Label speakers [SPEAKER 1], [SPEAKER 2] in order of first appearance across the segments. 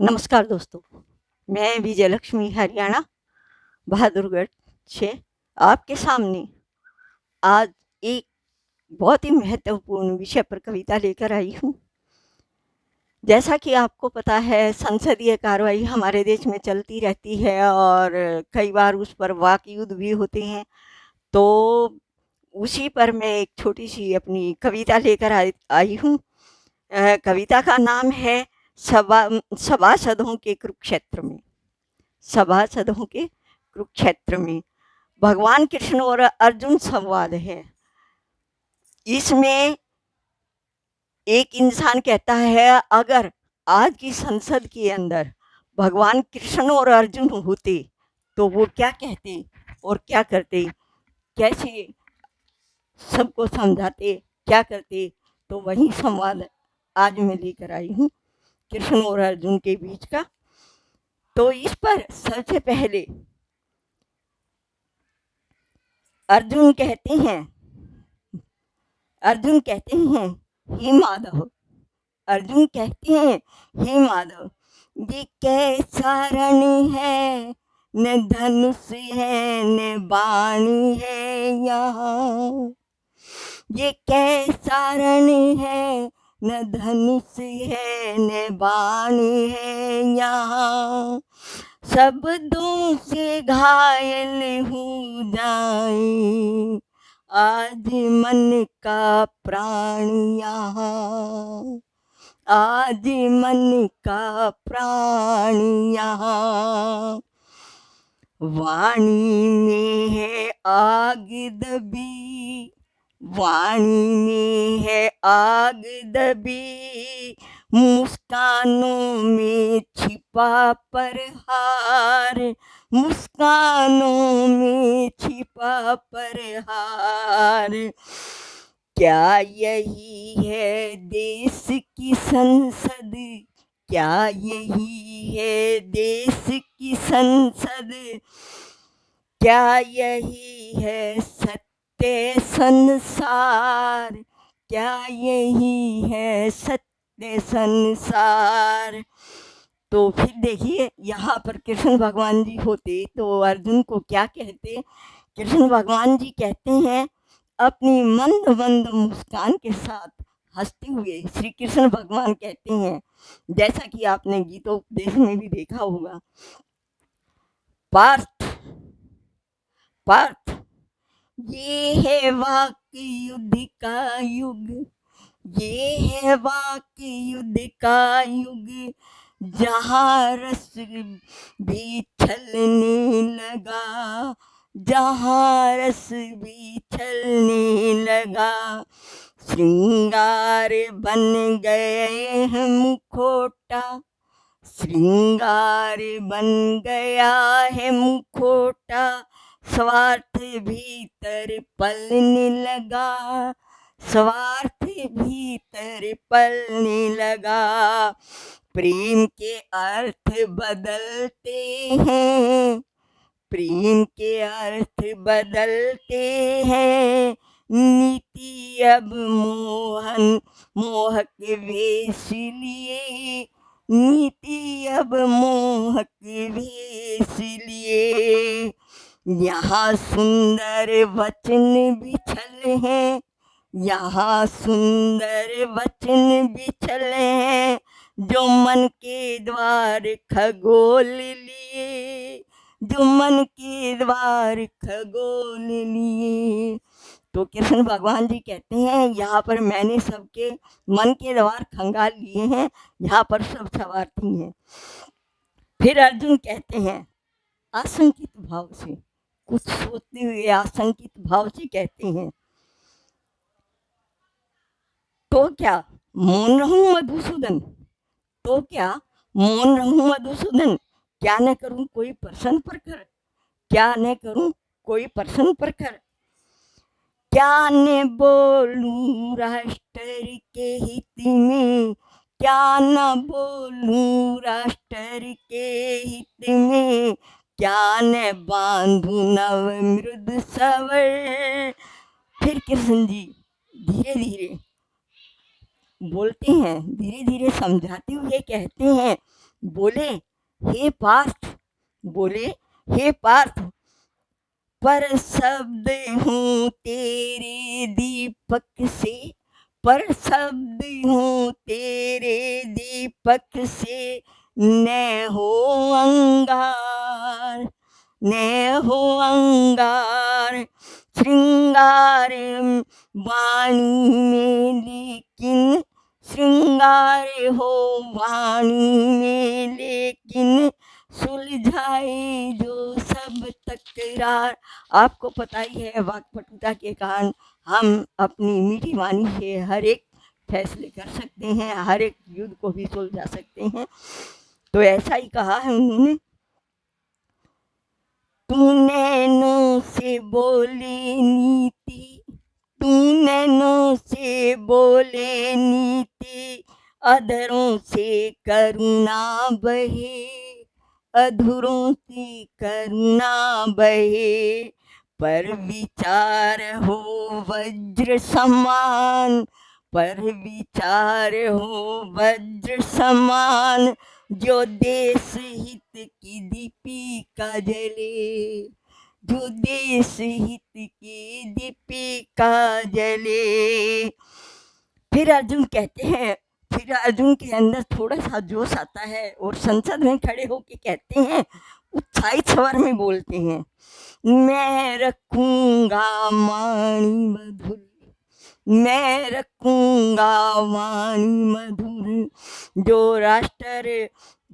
[SPEAKER 1] नमस्कार दोस्तों, मैं विजयलक्ष्मी हरियाणा बहादुरगढ़ से आपके सामने आज एक बहुत ही महत्वपूर्ण विषय पर कविता लेकर आई हूँ। जैसा कि आपको पता है, संसदीय कार्रवाई हमारे देश में चलती रहती है और कई बार उस पर वाक युद्ध भी होते हैं। तो उसी पर मैं एक छोटी-सी अपनी कविता लेकर आई हूँ। कविता का नाम है सभा सभासदों के कुरुक्षेत्र में। सभासदों के कुरुक्षेत्र में भगवान कृष्ण और अर्जुन संवाद है। इसमें एक इंसान कहता है, अगर आज की संसद के अंदर भगवान कृष्ण और अर्जुन होते तो वो क्या कहते और क्या करते, कैसे सबको समझाते, क्या करते। तो वही संवाद आज मैं लेकर आई हूँ, कृष्ण और अर्जुन के बीच का। तो इस पर सबसे पहले अर्जुन कहते हैं अर्जुन कहते हैं हे माधव। अर्जुन कहते हैं, हे माधव, ये कैसा रण है, न धनुष है न बाणी है यहाँ। ये कैसा रण है, न धनुष है न बाणी है यहाँ। शब्दों से घायल हो जाए आज मन का प्राण यहाँ। आज मन का प्राण यहाँ। वाणी में है आग दबी, वाणी में है आग दबी, मुस्कानों में छिपा परहार, मुस्कानों में छिपा परहार। क्या यही है देश की संसद, क्या यही है देश की संसद, क्या यही है सत्य संसार, क्या यही है सत्य संसार। तो फिर देखिए, यहाँ पर कृष्ण भगवान जी होते तो अर्जुन को क्या कहते। कृष्ण भगवान जी कहते हैं, अपनी मंद मंद मुस्कान के साथ हंसते हुए श्री कृष्ण भगवान कहते हैं, जैसा कि आपने गीतोपदेश में भी देखा होगा, पार्थ पार्थ ये है वाक युद्ध का युग, ये है वाक युद्ध का युग, जहाँ रस भी छलने लगा, जहाँ रस भी छलने लगा। श्रृंगार बन गए हैं मुखोटा, श्रृंगार बन गया है मुखोटा, स्वार्थ भीतर पलने लगा, स्वार्थ भीतर पलने लगा। प्रेम के अर्थ बदलते हैं, प्रेम के अर्थ बदलते हैं, नीति अब मोहक वेश लिए, नीति अब मोहक वेश लिए। यहाँ सुंदर वचन बिछल हैं, यहाँ सुंदर वचन बिछल हैं, जो मन के द्वार खगोल लिए, जो मन के द्वार खगोल लिए। तो कृष्ण भगवान जी कहते हैं, यहाँ पर मैंने सबके मन के द्वार खंगाल लिए हैं, यहाँ पर सब स्वार्थी हैं। फिर अर्जुन कहते हैं आशंकित भाव से, कुछ सोचते हुए आशंकित भाव से कहते हैं, तो क्या मौन रहूं मधुसूदन, तो क्या मौन रहूं मधुसूदन, क्या न करूं कोई प्रश्न प्रखर, क्या न करूं कोई प्रश्न प्रखर, क्या न बोलूं राष्ट्र के हित में, क्या न बोलूं राष्ट्र के हित में, क्या न बांधू नव मृद सवर। फिर कृष्ण जी धीरे धीरे बोलते हैं, धीरे धीरे समझाते हुए कहते हैं, बोले हे पार्थ, बोले हे पार्थ, पर शब्द हूँ तेरे दीपक से, पर शब्द हूँ तेरे दीपक से, न हो अंगार, न हो अंगार श्रृंगार वाणी में, लेकिन श्रृंगार हो वाणी में, लेकिन सुलझाए जो सब तकरार। आपको पता ही है वाक्पटुता के कारण हम अपनी मीठी वाणी से हर एक फैसले कर सकते हैं, हर एक युद्ध को भी सुलझा सकते हैं। तो ऐसा ही कहा है उन्होंने, तू नैनों से बोले नीति, तू नैनों से बोले नीति, अधरों से करुणा बहे, अधरों से करुणा बहे, पर विचार हो वज्र समान, पर विचार हो वज्र समान, जो देश हित की दीपिका जले, जो देश हित की दीपिका जले। फिर अर्जुन कहते हैं, फिर अर्जुन के अंदर थोड़ा सा जोश आता है और संसद में खड़े होके कहते हैं, उत्साहित स्वर में बोलते हैं, मैं रखूंगा वाणी मधुर, मैं रखूंगा वाणी मधुर, जो राष्ट्र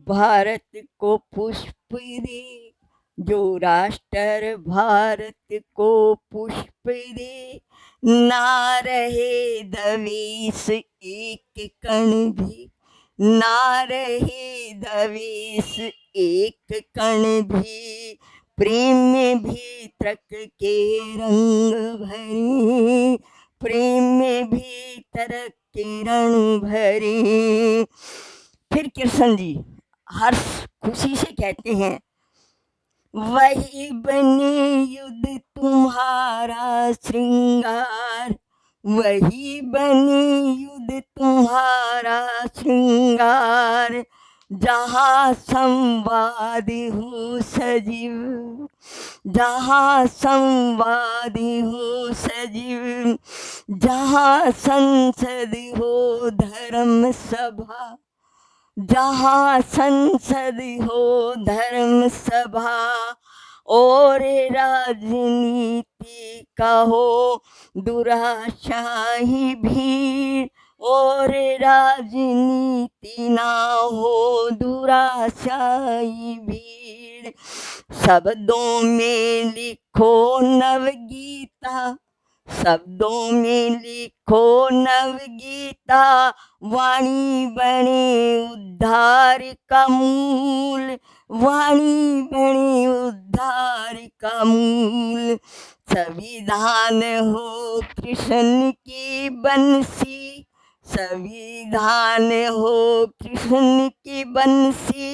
[SPEAKER 1] भारत को पुष्प दे, जो राष्ट्र भारत को पुष्प दे, ना रहे द्वेष एक कण भी, ना रहे द्वेष एक कण भी, प्रेम में भी तर्क के रंग भरे, प्रेम में भी तर्क के रंग भरे। फिर कृष्ण जी हर्ष खुशी से कहते हैं, वही बने युद्ध तुम्हारा श्रृंगार, वही बने युद्ध तुम्हारा श्रृंगार, जहाँ संवाद हो सजीव, जहाँ संवाद हो सजीव, जहाँ संसद हो धर्म सभा, जहाँ संसद हो धर्म सभा, और राजनीति का हो दुराशाही भीड़, और राजनीति ना हो दुराशाही भीड़, शब्दों में लिखो नवगीता, शब्दों में लिखो नवगीता, वाणी बने उद्धार का मूल, वाणी बने उद्धार का मूल, संविधान हो कृष्ण की बंसी, संविधान हो कृष्ण की बंसी,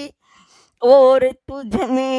[SPEAKER 1] और तुझ में